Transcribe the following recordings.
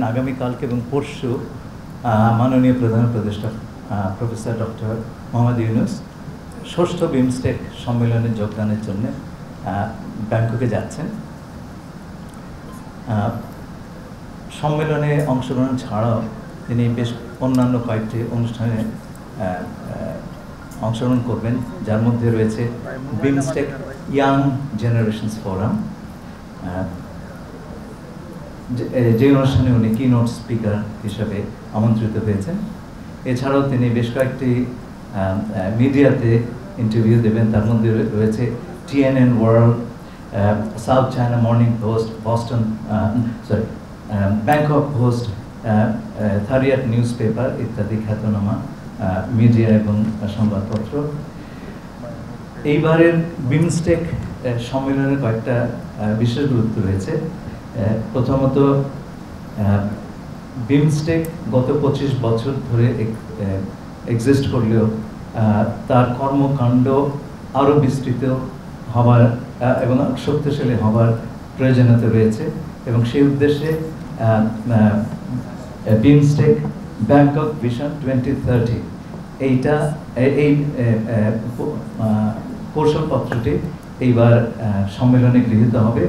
আগামীকালকে এবং পরশু মাননীয় প্রধান উপদেষ্টা প্রফেসর ডক্টর মোহাম্মদ ইউনূস ষষ্ঠ বিমস্টেক সম্মেলনে যোগদানের জন্য ব্যাংককে যাচ্ছেন। সম্মেলনে অংশগ্রহণ ছাড়াও তিনি বেশ অন্যান্য কয়েকটি অনুষ্ঠানে অংশগ্রহণ করবেন, যার মধ্যে রয়েছে বিমস্টেক ইয়াং জেনারেশনস ফোরাম, যে অনুষ্ঠানে উনি কিনোট স্পিকার হিসেবে আমন্ত্রিত হয়েছেন। এছাড়াও তিনি বেশ কয়েকটি মিডিয়াতে ইন্টারভিউ দেবেন, তার মধ্যে রয়েছে TNN World, South China Morning Post, Bangkok Post, থারিয়াট নিউজ পেপার ইত্যাদি খ্যাতনামা মিডিয়া এবং সংবাদপত্র। এইবারের বিমস্টেক সম্মেলনের কয়েকটা বিশেষ গুরুত্ব রয়েছে। প্রথমত, বিমস্টেক গত 25 বছর ধরে এক্সিস্ট করলেও তার কর্মকাণ্ড আরও বিস্তৃত হওয়ার এবং শক্তিশালী হওয়ার প্রয়োজনীয়তা রয়েছে, এবং সেই উদ্দেশ্যে বিমস্টেক ব্যাংকক ভিশন 2030 এই কৌশলপত্রটি এইবার সম্মেলনে গৃহীত হবে।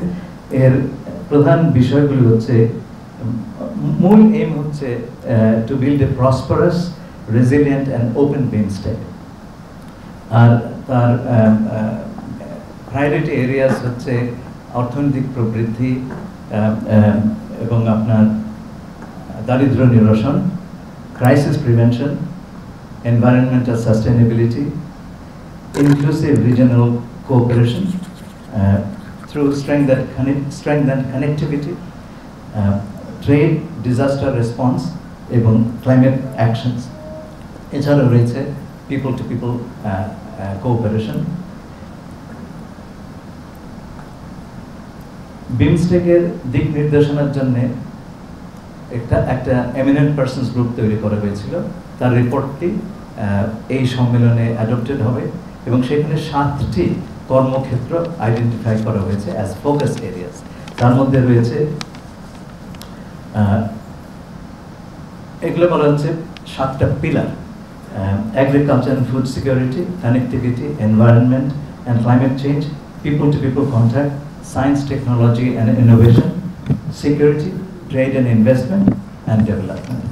এর প্রধান বিষয়গুলি হচ্ছে, মূল এইম হচ্ছে to build a prosperous, resilient and open BIMSTEC. আর তার প্রায়োরিটি এরিয়াস হচ্ছে অর্থনৈতিক প্রবৃদ্ধি এবং আপনার দারিদ্র্য নিরসন, crisis prevention, environmental sustainability, inclusive regional cooperation through strength and connectivity, trade, disaster response এবং climate actions. এছাড়াও রয়েছে people to people cooperation. বিমস্টেকের দিক নির্দেশনার জন্য একটা এমিনেন্ট পার্সনস গ্রুপ তৈরি করা হয়েছিল। তার রিপোর্টটি এই সম্মেলনে অ্যাডপ্টেড হবে এবং সেখানে 7টি কর্মক্ষেত্র আইডেন্টিফাই করা হয়েছে অ্যাজ ফোকাস এরিয়াস। তার মধ্যে রয়েছে, এগুলো বলা হচ্ছে 7টা pillar: agriculture and food security, connectivity, environment and climate change, people to people contact, science, technology and innovation, security, trade and investment and development.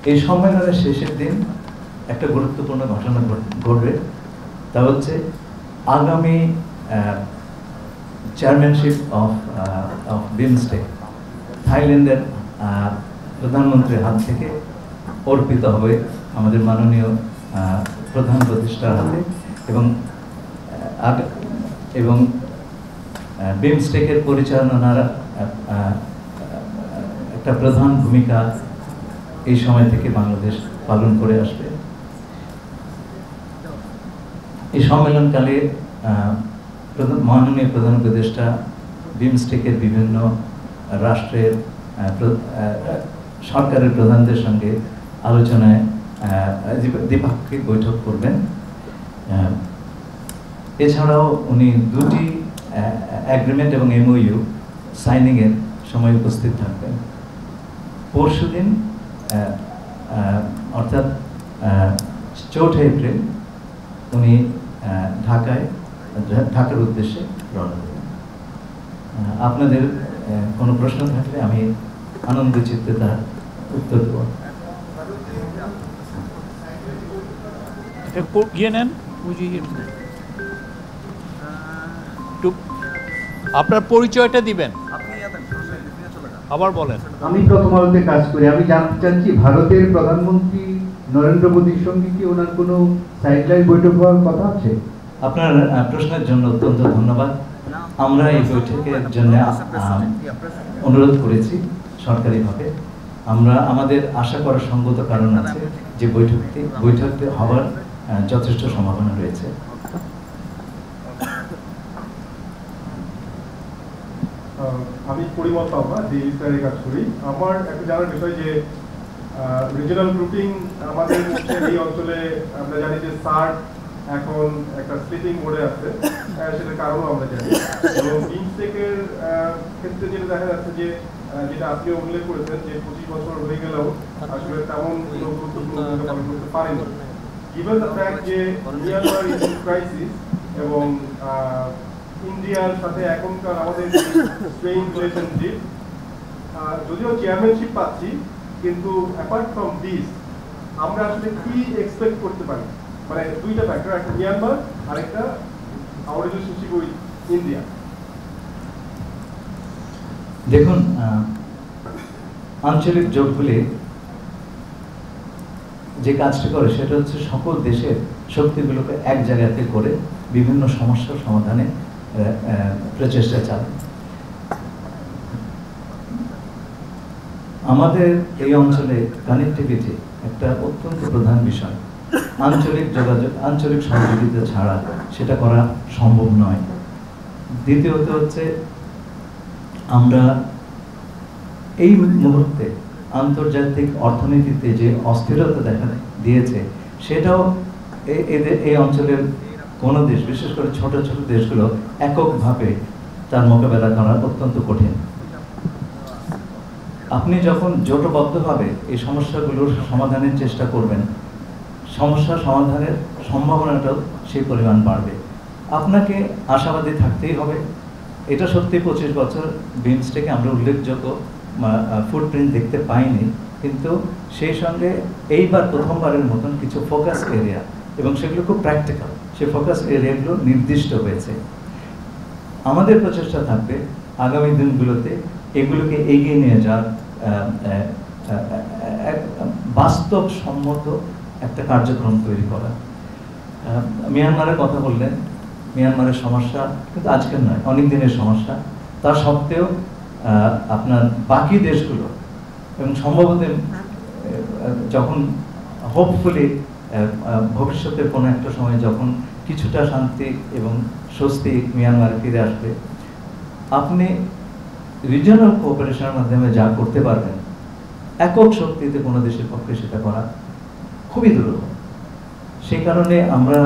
এই সম্মেলনের শেষের দিন একটা গুরুত্বপূর্ণ ঘটনা ঘটবে, তা হচ্ছে আগামী চেয়ারম্যানশিপ অফ বিমস্টেক থাইল্যান্ডের প্রধানমন্ত্রীর হাত থেকে অর্পিত হবে আমাদের মাননীয় প্রধান উপদেষ্টার হাতে, এবং বিমস্টেকের পরিচালনার একটা প্রধান ভূমিকা এই সময় থেকে বাংলাদেশ পালন করে আসবে। এই সম্মেলনকালে মাননীয় প্রধান উপদেষ্টা বিমস্টেকের বিভিন্ন রাষ্ট্রের সরকারের প্রধানদের সঙ্গে আলোচনায় দ্বিপাক্ষিক বৈঠক করবেন। এছাড়াও উনি 2টি এগ্রিমেন্ট এবং MOU সাইনিংয়ের সময় উপস্থিত থাকবেন। পরশুদিন অর্থাৎ 4 এপ্রিল উনি ঢাকার উদ্দেশ্যে রওনা দেবেন। আপনাদের কোনো প্রশ্ন থাকলে আমি আনন্দ চিত্তে তার উত্তর দেব। আপনার পরিচয়টা দিবেন, আবার বলেন। আমি প্রথম আলোতে কাজ করি। আমি জানতে চাচ্ছি, ভারতের প্রধানমন্ত্রী নরেন্দ্র মোদীর সঙ্গে কি ওনার কোনো সাইডলাইন বৈঠক হওয়ার কথা আছে? আপনার প্রশ্নের জন্য অত্যন্ত ধন্যবাদ। আমরা এই বৈঠকের জন্য অনুরোধ করেছি সরকারিভাবে। আমাদের আশা করার সঙ্গত কারণ আছে যে বৈঠকটি হওয়ার যথেষ্ট সম্ভাবনা রয়েছে। আমি পরিমল পাবনা, ডেইলি স্টারে কাজ করি। আমার একটা জানার বিষয় যে রিজিওনাল গ্রুপিং আমাদের এই অঞ্চলে আমরা জানি যে SAARC এখন একটা স্লিপিং মোডে আছে, সেটার কারণও আমরা জানি। এবং বিমস্টেকের ক্ষেত্রে যেটা দেখা যাচ্ছে যে যেটা আপনি উল্লেখ করেছেন যে 25 বছর হয়ে গেলেও আসলে তেমন কোনো গুরুত্বপূর্ণ ভূমিকা পালন করতে পারেনি। Given the fact যে মিয়ানমার ইজ ইন ক্রাইসিস এবং ইন্ডিয়ার সাথে এখনকার আমাদের স্ট্রেইন রিলেশনশিপ, যদিও চেয়ারম্যানশিপ পাচ্ছি, কিন্তু অ্যাপার্ট ফ্রম দিস আমরা আসলে কি এক্সপেক্ট করতে পারি? মানে দুইটা ফ্যাক্টর, একটা মিয়ানমার আর একটা আওয়ার রিলেশনশিপ উইথ ইন্ডিয়া। দেখুন, আঞ্চলিক জোটগুলি যে কাজটি করে সেটা হচ্ছে সকল দেশের শক্তিগুলোকে এক জায়গাতে করে বিভিন্ন সমস্যার সমাধানে প্রচেষ্টা চালায়। আমাদের এই অঞ্চলে কানেক্টিভিটি একটা অত্যন্ত প্রধান বিষয়। আঞ্চলিক যোগাযোগ, আঞ্চলিক সহযোগিতা ছাড়া সেটা করা সম্ভব নয়। দ্বিতীয়ত হচ্ছে আমরা এই মুহূর্তে আন্তর্জাতিক অর্থনীতিতে যে অস্থিরতা দেখা দিয়েছে সেটাও এদের এই অঞ্চলের কোনো দেশ, বিশেষ করে ছোট ছোট দেশগুলো এককভাবে তার মোকাবেলা করা অত্যন্ত কঠিন। আপনি যখন জোটবদ্ধভাবে এই সমস্যাগুলোর সমাধানের চেষ্টা করবেন, সমস্যা সমাধানের সম্ভাবনাটাও সেই পরিমাণ বাড়বে। আপনাকে আশাবাদী থাকতেই হবে। এটা সত্যি 25 বছর বিমস্টেকে আমরা উল্লেখযোগ্য ফুটপ্রিন্ট দেখতে পাইনি, কিন্তু সেই সঙ্গে এইবার প্রথমবারের মতন কিছু ফোকাস এরিয়া, এবং সেগুলো খুব প্র্যাকটিক্যাল, সেই ফোকাস এরিয়াগুলো নির্দিষ্ট হয়েছে। আমাদের প্রচেষ্টা থাকবে আগামী দিনগুলোতে এগুলোকে এগিয়ে নিয়ে যাওয়ার বাস্তবসম্মত একটা কার্যক্রম তৈরি করা। মিয়ানমারের কথা বললেন, মিয়ানমারের সমস্যা কিন্তু আজকের নয়, অনেক দিনের সমস্যা। তা সত্ত্বেও আপনার বাকি দেশগুলো এবং সম্ভবত যখন হোপফুলি ভবিষ্যতে কোনো একটা সময় যখন কিছুটা শান্তি এবং স্বস্তি মিয়ানমারে ফিরে আসবে, আপনি রিজিওনাল কোঅপারেশনের মাধ্যমে যা করতে পারবেন, একক শক্তিতে কোনো দেশের পক্ষে সেটা করা খুবই দুর্লভ। সেই কারণে আমরা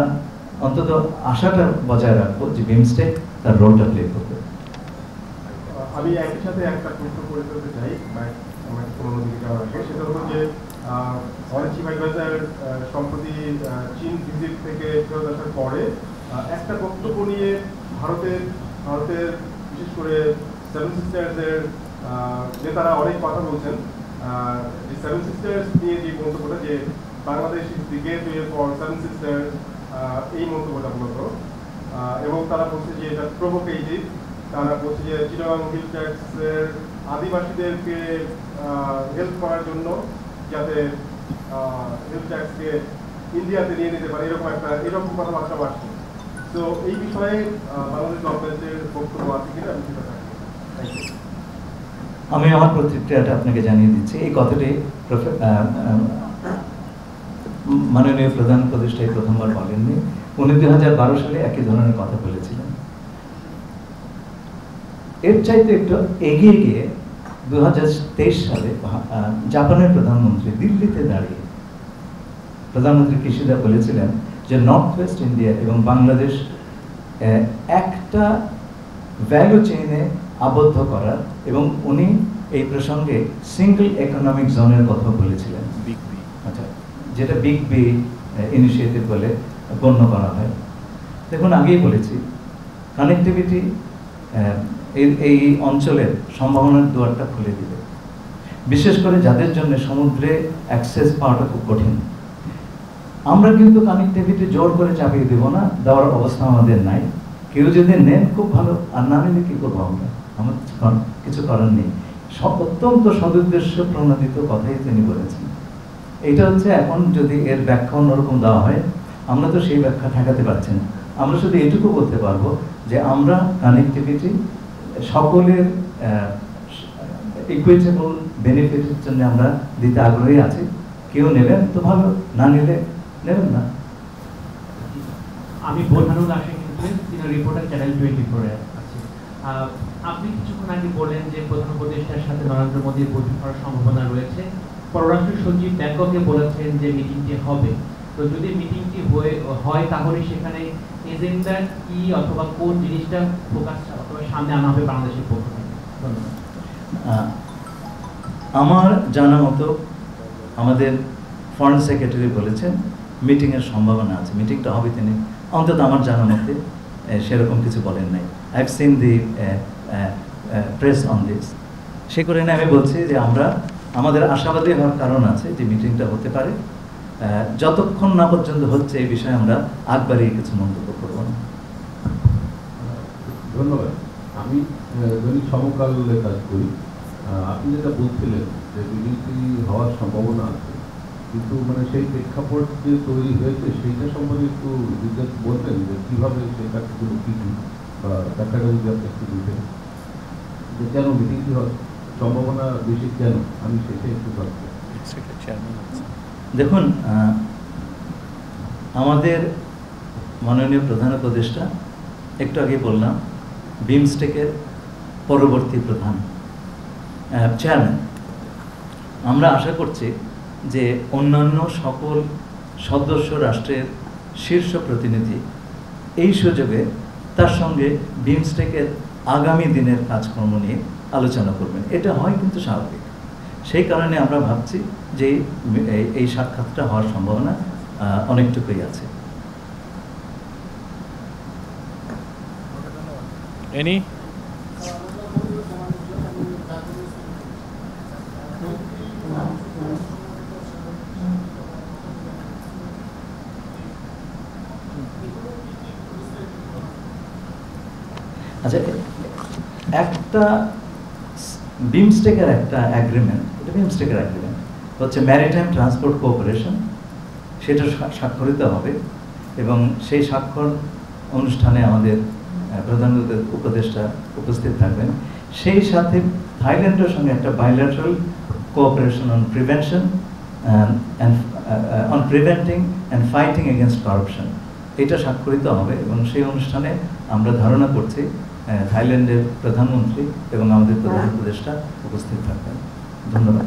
অন্তত আশাটা বজায় রাখবো যে বিমস্টেক তার রোলটা প্লে করবে। আমি একই সাথে একটা প্রশ্ন করে ফেলতে চাই, আমাকে কোনো দিকে যাওয়ার আগে, সেটা হলো যে অনেক চিফ অ্যাডভাইজার সম্প্রতি চীন ভিজিট থেকে ফেরত আসার পরে একটা বক্তব্য নিয়ে ভারতের বিশেষ করে সেভেন সিস্টার্সের নেতারা অনেক কথা বলছেন। যে সেভেন সিস্টার্স নিয়ে যে মন্তব্যটা, যে Bangladesh is the gateway for seven sisters, এই মন্তব্যটা মূলত, এবং তারা বলছে যে এটা প্রভোকেটিভ। তারা বলছে যে চিটাগাং হিল ট্যাক্সের আদিবাসীদেরকে হেল্প করার জন্য যাতে হিল ট্যাক্সকে ইন্ডিয়াতে নিয়ে নিতে পারে, এরকম কথাবার্তা আসছে। তো এই বিষয়ে বাংলাদেশ গভর্নমেন্টের বক্তব্য আছে কিনা, আমি সেটা চাই। আমি আমার প্রতিক্রিয়াটা আপনাকে জানিয়ে দিচ্ছি। এই কথাটি মাননীয় প্রধান উপদেষ্টাই প্রথমবার বলেননি, উনি 2012 সালে একই ধরনের কথা বলেছিলেন। এর চাইতে একটু এগিয়ে গিয়ে 2023 সালে জাপানের প্রধানমন্ত্রী দিল্লিতে দাঁড়িয়ে প্রধানমন্ত্রী কিশিদা বলেছিলেন যে নর্থ ওয়েস্ট ইন্ডিয়া এবং বাংলাদেশ একটা ভ্যালু চেইনে আবদ্ধ করা, এবং উনি এই প্রসঙ্গে সিঙ্গল ইকোনমিক জোনের কথা বলেছিলেন, আচ্ছা, যেটা বিগ বি ইনিশিয়েটিভ বলে গণ্য করা হয়। দেখুন, আগেই বলেছি কানেক্টিভিটি এই অঞ্চলের সম্ভাবনার দুয়ারটা খুলে দিবে, বিশেষ করে যাদের জন্য সমুদ্রে অ্যাক্সেস পাওয়াটা খুব কঠিন। আমরা কিন্তু কানেক্টিভিটি জোর করে চাপিয়ে দেব না, দেওয়ার অবস্থা আমাদের নাই। কেউ যদি নেন খুব ভালো, আর না নিলে কি করবো আমরা, আমার কিছু করার নেই। সব অত্যন্ত সদুদ্দেশ্য প্রণোদিত কথাই তিনি বলেছেন। এটা হচ্ছে এখন যদি এর ব্যাখ্যা অন্যরকম দেওয়া হয়, আমরা তো সেই ব্যাখ্যা ঠেকাতে পারছি না। আমরা শুধু এটুকু বলতে পারবো যে আমরা কানেক্টিভিটি সকলের ইকুইটেবল বেনিফিটের জন্য আমরা দিতে আগ্রহী আছি। কেউ নেবেন তো ভালো, না নিলে নেবেন না। আমি বোরহানুল আশিক, রিপোর্টার চ্যানেল 24 আছি। আপনি কিছুক্ষণ আগে বলেন যে প্রধান উপদেষ্টার সাথে নরেন্দ্র মোদীর বৈঠক করার সম্ভাবনা রয়েছে। পররাষ্ট্র সচিব ব্যাংককে বলেছেন যে মিটিংটি হবে। তো যদি মিটিংটি হয় তাহলে সেখানে এজেন্ডা কি অথবা কোন জিনিসটা ফোকাস অথবা সামনে আনা হবে বাংলাদেশের পক্ষ থেকে? ধন্যবাদ। আমার জানা মতো আমাদের ফরেন সেক্রেটারি বলেছেন মিটিংয়ের সম্ভাবনা আছে, মিটিংটা হবে তিনি, অন্তত আমার জানা মতে সেরকম কিছু বলেন নাই। I have seen the press on this. সে করে আমি বলছি যে আমাদের আশাবাদী হওয়ার কারণ আছে যে মিটিংটা হতে পারে। যতক্ষণ না পর্যন্ত হচ্ছে এই বিষয়ে আমরা আগ বাড়িয়ে কিছু মন্তব্য করব না। ধন্যবাদ। আমি দৈনিক সমকালে কাজ করি। আপনি যেটা বলছিলেন যে মিটিংটি হওয়ার সম্ভাবনা আছে, কিন্তু মানে সেই প্রেক্ষাপট যে তৈরি হয়েছে সেইটা সম্পর্কে একটু ডিটেলস বলবেন যে কীভাবে সেই কাজগুলো কী কী বা ব্যাখ্যাটা যদি আপনি একটু দিতেন যে কেন মিটিংটি হওয়ার সম্ভাবনা বেশি, কেন? আমি সেটা একটু ভাবছি। দেখুন, আমাদের মাননীয় প্রধান উপদেষ্টা একটু আগে বললাম বিমস্টেকের পরবর্তী প্রধান চেয়ারম্যান। আমরা আশা করছি যে অন্যান্য সকল সদস্য রাষ্ট্রের শীর্ষ প্রতিনিধি এই সুযোগে তার সঙ্গে বিমস্টেকের আগামী দিনের কাজকর্ম নিয়ে আলোচনা করবেন। এটা হয় কিন্তু স্বাভাবিক। সেই কারণে আমরা ভাবছি যে এই সাক্ষাৎটা হওয়ার সম্ভাবনা অনেকটুকুই আছে। এনি আচ্ছা, একটা বিমস্টেকের একটা অ্যাগ্রিমেন্ট, এটা বিমস্টেকের অ্যাগ্রিমেন্ট হচ্ছে ম্যারিটাইম ট্রান্সপোর্ট কোঅপারেশন, সেটা স্বাক্ষরিত হবে এবং সেই স্বাক্ষর অনুষ্ঠানে আমাদের প্রধান উপদেষ্টা উপস্থিত থাকবেন। সেই সাথে থাইল্যান্ডের সঙ্গে একটা bilateral cooperation on prevention on preventing and fighting against corruption, এটা স্বাক্ষরিত হবে এবং সেই অনুষ্ঠানে আমরা ধারণা করছি থাইল্যান্ডের প্রধানমন্ত্রী এবং আমাদের প্রধান উপদেষ্টা উপস্থিত থাকবেন। ধন্যবাদ।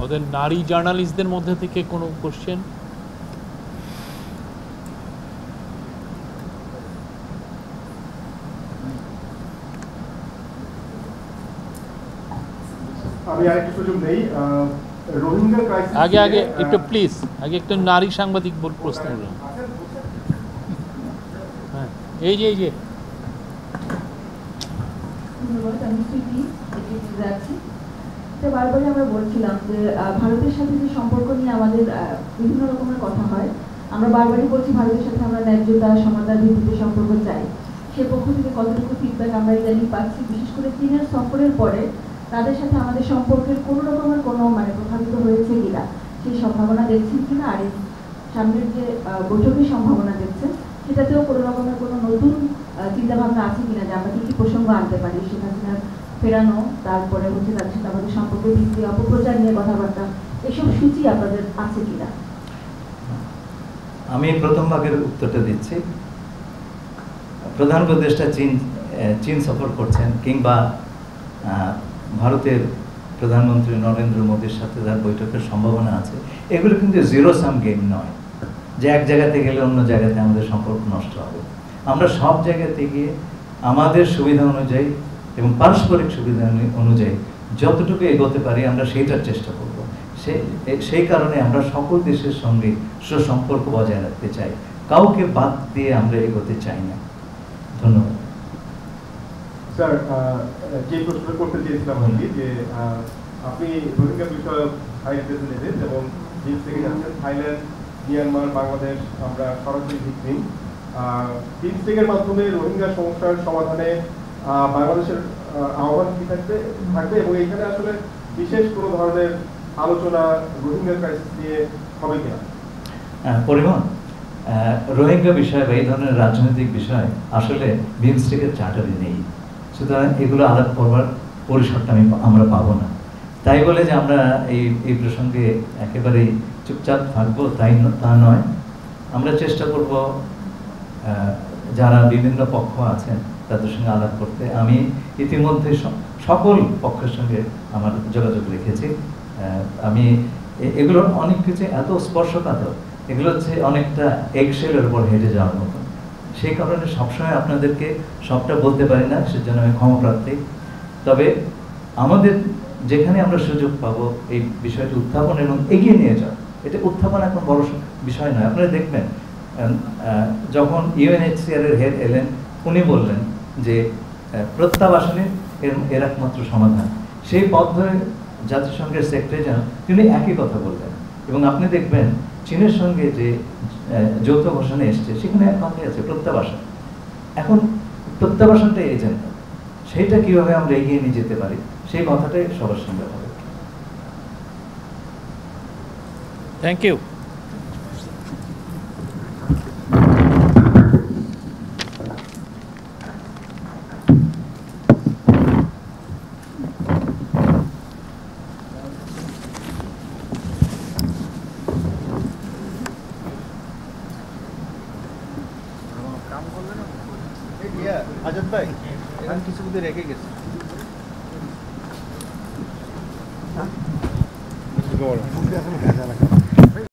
ওদের নারী জার্নালিস্টদের মধ্যে থেকে কোনো কোশ্চেন? আমি আরেকটু সুযোগ নেই। রোহিঙ্গা ক্রাইসিস আগে একটু প্লিজ একটু নারী সাংবাদিক প্রশ্ন করুন। হ্যাঁ, এই যে বারবারই আমরা বলছিলাম যে ভারতের সাথে যে সম্পর্ক নিয়ে আমাদের বিভিন্ন রকমের কথা হয়, আমরা বারবারই বলছি ভারতের সাথে আমরা ন্যায্যতা সমানতার ভিত্তিতে সম্পর্ক চাই। সে পক্ষ থেকে কতটুকু ফিডব্যাক আমরা ইদানিং পাচ্ছি, বিশেষ করে চীনের সফরের পরে তাদের সাথে আমাদের সম্পর্কের কোনো রকমের কোনো প্রভাবিত হয়েছে কিনা, সেই সম্ভাবনা দেখছেন কিনা, আর সামনের যে বৈঠকের সম্ভাবনা দেখছেন সেটাতেও কোনো রকমের কোনো নতুন চিন্তাভাবনা আছে কিনা যে আমরা কি কি প্রসঙ্গ আনতে পারি, সেখানে ফেরানো, তারপরে হচ্ছে তাদের সাথে আমাদের সম্পর্কের ভিত্তি অপপ্রচার নিয়ে কথাবার্তা, এসব সূচি আপনাদের আছে কিনা? আমি প্রথম ভাগের উত্তরটা দিচ্ছি। প্রধান উপদেষ্টা চীন সফর করছেন কিংবা ভারতের প্রধানমন্ত্রী নরেন্দ্র মোদীর সাথে যার বৈঠকের সম্ভাবনা আছে, এগুলো কিন্তু জিরো সাম গেম নয় যে এক জায়গাতে গেলে অন্য জায়গাতে আমাদের সম্পর্ক নষ্ট হবে। আমরা সব জায়গাতে গিয়ে আমাদের সুবিধা অনুযায়ী এবং পারস্পরিক সুবিধা অনুযায়ী যতটুকু এগোতে পারি আমরা সেইটার চেষ্টা করব। সেই কারণে আমরা সকল দেশের সঙ্গে সুসম্পর্ক বজায় রাখতে চাই, কাউকে বাদ দিয়ে আমরা এগোতে চাই না। ধন্যবাদ। স্যার, যে প্রশ্ন করতে চেয়েছিলাম আমি যে আপনি রোহিঙ্গা বিষয়ক হাই রিপ্রেজেন্টেটিভ এবং জিম থেকে যাচ্ছেন থাইল্যান্ড, মিয়ানমার, বাংলাদেশ, আমরা সরাসরি ভিকটিম। বিমস্টেকের মাধ্যমে রোহিঙ্গা সমস্যার সমাধানে বাংলাদেশের আহ্বান কি থাকবে এবং এখানে আসলে বিশেষ কোনো ধরনের আলোচনা রোহিঙ্গা ক্রাইসিস নিয়ে হবে কিনা? পরিমাণ রোহিঙ্গা বিষয় বা এই ধরনের রাজনৈতিক বিষয় আসলে বিমস্টেকের চার্টারে নেই, সুতরাং এগুলো আলাপ করবার পরিসরটা আমরা পাবো না। তাই বলে যে আমরা এই প্রসঙ্গে একেবারেই চুপচাপ থাকবো তা নয়, আমরা চেষ্টা করব যারা বিভিন্ন পক্ষ আছেন তাদের সঙ্গে আলাপ করতে। আমি ইতিমধ্যে সকল পক্ষের সঙ্গে আমার যোগাযোগ রেখেছি আমি এগুলো অনেক কিছু এত স্পর্শকাতর, এগুলো হচ্ছে অনেকটা এগশেলের উপর হেঁটে যাওয়ার মতো। সেই কারণে সবসময় আপনাদেরকে সবটা বলতে পারি না, সেজন্য আমি ক্ষমাপ্রার্থী। তবে আমাদের যেখানে আমরা সুযোগ পাবো এই বিষয়টি উত্থাপন এবং এগিয়ে নিয়ে যাওয়া, এটা উত্থাপন এখন বড় বিষয় নয়। আপনারা দেখবেন যখন UNHCR এর হেড এলেন, উনি বললেন যে প্রত্যাবাসনে এর একমাত্র সমাধান। সেই পথ ধরে জাতিসংঘের সেক্রেটারি জেনারেল তিনি একই কথা বললেন। এবং আপনি দেখবেন চীনের সঙ্গে যে যৌথ ঘোষণা এসছে, সেখানে এক কথাই আছে প্রত্যাবাসন। এখন প্রত্যাবাসনটা এজেন্ডা, সেইটা কিভাবে আমরা এগিয়ে নিয়ে যেতে পারি সেই কথাটাই সবার সঙ্গে হবে। Thank you. আজাদ ভাই এখন কিছু বুঝে রেখে গেছে।